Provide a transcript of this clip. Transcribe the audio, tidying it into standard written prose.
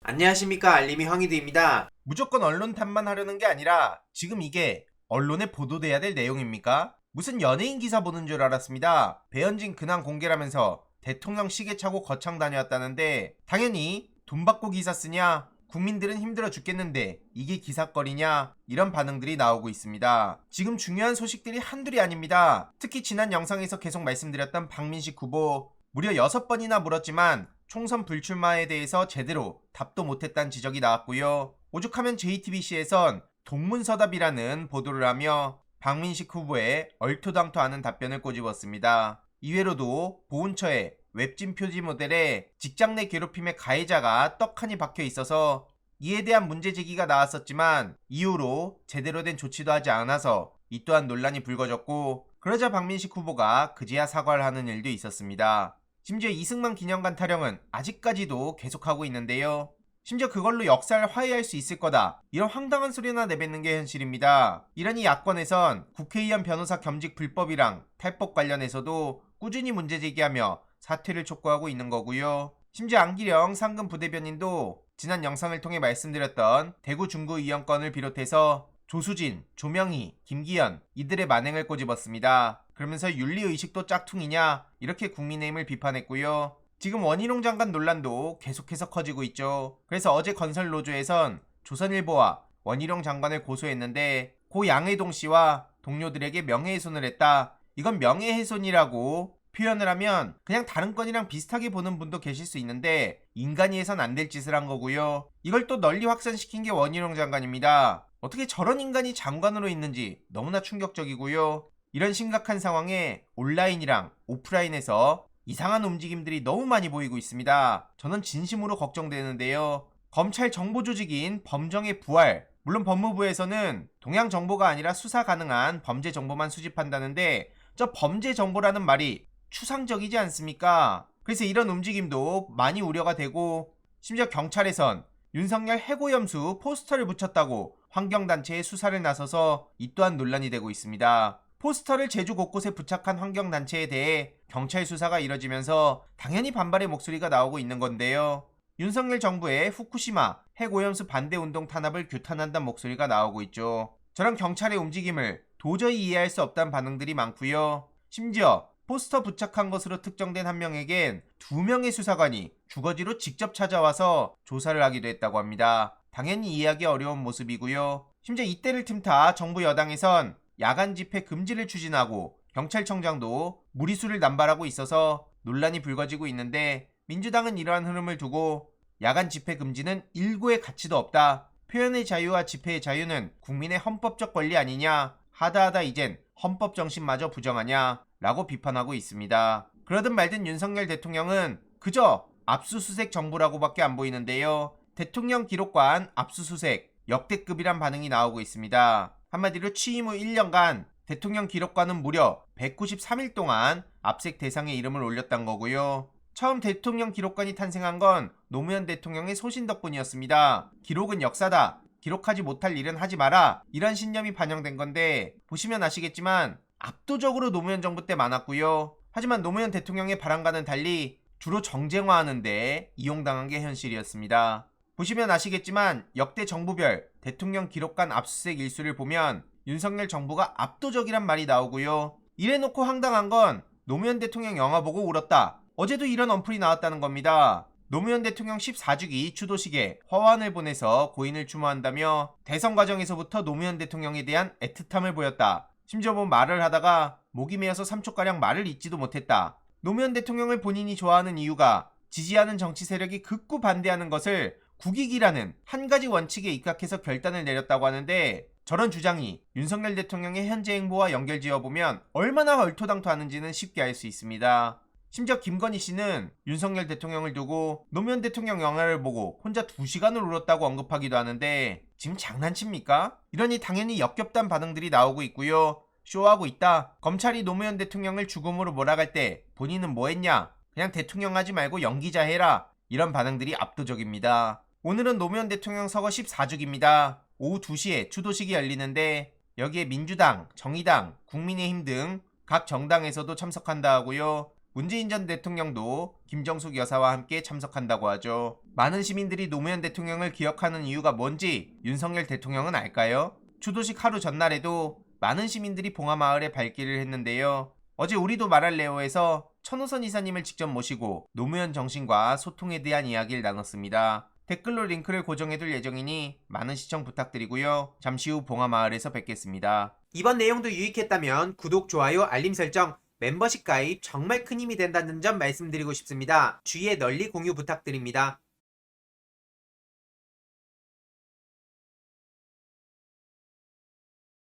안녕하십니까, 알림이 황희두입니다. 무조건 언론 탓만 하려는 게 아니라 지금 이게 언론에 보도돼야 될 내용입니까? 무슨 연예인 기사 보는 줄 알았습니다. 배현진 근황 공개라면서 대통령 시계 차고 거창 다녀왔다는데 당연히 돈 받고 기사 쓰냐? 국민들은 힘들어 죽겠는데 이게 기사거리냐? 이런 반응들이 나오고 있습니다. 지금 중요한 소식들이 한둘이 아닙니다. 특히 지난 영상에서 계속 말씀드렸던 박민식 후보 무려 6번이나 물었지만 총선 불출마에 대해서 제대로 답도 못했다는 지적이 나왔고요. 오죽하면 JTBC에선 동문서답이라는 보도를 하며 박민식 후보의 얼토당토하는 답변을 꼬집었습니다. 이외로도 보훈처에 웹진 표지 모델에 직장 내 괴롭힘의 가해자가 떡하니 박혀 있어서 이에 대한 문제 제기가 나왔었지만 이후로 제대로 된 조치도 하지 않아서 이 또한 논란이 불거졌고, 그러자 박민식 후보가 그제야 사과를 하는 일도 있었습니다. 심지어 이승만 기념관 타령은 아직까지도 계속하고 있는데요. 심지어 그걸로 역사를 화해할 수 있을 거다, 이런 황당한 소리나 내뱉는 게 현실입니다. 이러니 야권에선 국회의원 변호사 겸직 불법이랑 탈법 관련해서도 꾸준히 문제 제기하며 사퇴를 촉구하고 있는 거고요. 심지어 안기령 상금 부대변인도 지난 영상을 통해 말씀드렸던 대구 중구 의원건을 비롯해서 조수진, 조명희, 김기현 이들의 만행을 꼬집었습니다. 그러면서 윤리의식도 짝퉁이냐, 이렇게 국민의힘을 비판했고요. 지금 원희룡 장관 논란도 계속해서 커지고 있죠. 그래서 어제 건설노조에선 조선일보와 원희룡 장관을 고소했는데 고 양해동 씨와 동료들에게 명예훼손을 했다, 이건 명예훼손이라고 표현을 하면 그냥 다른 건이랑 비슷하게 보는 분도 계실 수 있는데 인간이 해선 안 될 짓을 한 거고요. 이걸 또 널리 확산시킨 게 원희룡 장관입니다. 어떻게 저런 인간이 장관으로 있는지 너무나 충격적이고요. 이런 심각한 상황에 온라인이랑 오프라인에서 이상한 움직임들이 너무 많이 보이고 있습니다. 저는 진심으로 걱정되는데요. 검찰 정보조직인 범정의 부활, 물론 법무부에서는 동향 정보가 아니라 수사 가능한 범죄 정보만 수집한다는데 저 범죄 정보라는 말이 추상적이지 않습니까? 그래서 이런 움직임도 많이 우려가 되고, 심지어 경찰에선 윤석열 해고염수 포스터를 붙였다고 환경단체의 수사를 나서서 이 또한 논란이 되고 있습니다. 포스터를 제주 곳곳에 부착한 환경단체에 대해 경찰 수사가 이뤄지면서 당연히 반발의 목소리가 나오고 있는 건데요. 윤석열 정부의 후쿠시마 핵오염수 반대운동 탄압을 규탄한다는 목소리가 나오고 있죠. 저런 경찰의 움직임을 도저히 이해할 수 없다는 반응들이 많고요. 심지어 포스터 부착한 것으로 특정된 한 명에겐 2명의 수사관이 주거지로 직접 찾아와서 조사를 하기도 했다고 합니다. 당연히 이해하기 어려운 모습이고요. 심지어 이때를 틈타 정부 여당에선 야간 집회 금지를 추진하고 경찰청장도 무리수를 남발하고 있어서 논란이 불거지고 있는데, 민주당은 이러한 흐름을 두고 야간 집회 금지는 일고의 가치도 없다, 표현의 자유와 집회의 자유는 국민의 헌법적 권리 아니냐, 하다하다 이젠 헌법 정신마저 부정하냐 라고 비판하고 있습니다. 그러든 말든 윤석열 대통령은 그저 압수수색 정부라고밖에 안 보이는데요. 대통령 기록관 압수수색 역대급이란 반응이 나오고 있습니다. 한마디로 취임 후 1년간 대통령 기록관은 무려 193일 동안 압색 대상에 이름을 올렸단 거고요. 처음 대통령 기록관이 탄생한 건 노무현 대통령의 소신 덕분이었습니다. 기록은 역사다, 기록하지 못할 일은 하지 마라, 이런 신념이 반영된 건데, 보시면 아시겠지만 압도적으로 노무현 정부 때 많았고요. 하지만 노무현 대통령의 바람과는 달리 주로 정쟁화하는데 이용당한 게 현실이었습니다. 보시면 아시겠지만 역대 정부별 대통령 기록관 압수수색 일수를 보면 윤석열 정부가 압도적이란 말이 나오고요. 이래놓고 황당한 건 노무현 대통령 영화 보고 울었다, 어제도 이런 언플이 나왔다는 겁니다. 노무현 대통령 14주기 추도식에 화환을 보내서 고인을 추모한다며 대선 과정에서부터 노무현 대통령에 대한 애틋함을 보였다. 심지어 말을 하다가 목이 메어서 3초가량 말을 잇지도 못했다. 노무현 대통령을 본인이 좋아하는 이유가 지지하는 정치 세력이 극구 반대하는 것을 국익이라는 한 가지 원칙에 입각해서 결단을 내렸다고 하는데, 저런 주장이 윤석열 대통령의 현재 행보와 연결지어보면 얼마나 얼토당토하는지는 쉽게 알 수 있습니다. 심지어 김건희 씨는 윤석열 대통령을 두고 노무현 대통령 영화를 보고 혼자 2시간을 울었다고 언급하기도 하는데 지금 장난칩니까? 이러니 당연히 역겹단 반응들이 나오고 있고요. 쇼하고 있다, 검찰이 노무현 대통령을 죽음으로 몰아갈 때 본인은 뭐 했냐, 그냥 대통령 하지 말고 연기자 해라, 이런 반응들이 압도적입니다. 오늘은 노무현 대통령 서거 14주기입니다. 오후 2시에 추도식이 열리는데 여기에 민주당, 정의당, 국민의힘 등 각 정당에서도 참석한다 하고요. 문재인 전 대통령도 김정숙 여사와 함께 참석한다고 하죠. 많은 시민들이 노무현 대통령을 기억하는 이유가 뭔지 윤석열 대통령은 알까요? 추도식 하루 전날에도 많은 시민들이 봉하마을에 발길을 했는데요. 어제 우리도 말할래요에서 천호선 이사님을 직접 모시고 노무현 정신과 소통에 대한 이야기를 나눴습니다. 댓글로 링크를 고정해둘 예정이니 많은 시청 부탁드리고요. 잠시 후 봉하마을에서 뵙겠습니다. 이번 내용도 유익했다면 구독, 좋아요, 알림 설정, 멤버십 가입 정말 큰 힘이 된다는 점 말씀드리고 싶습니다. 주위에 널리 공유 부탁드립니다.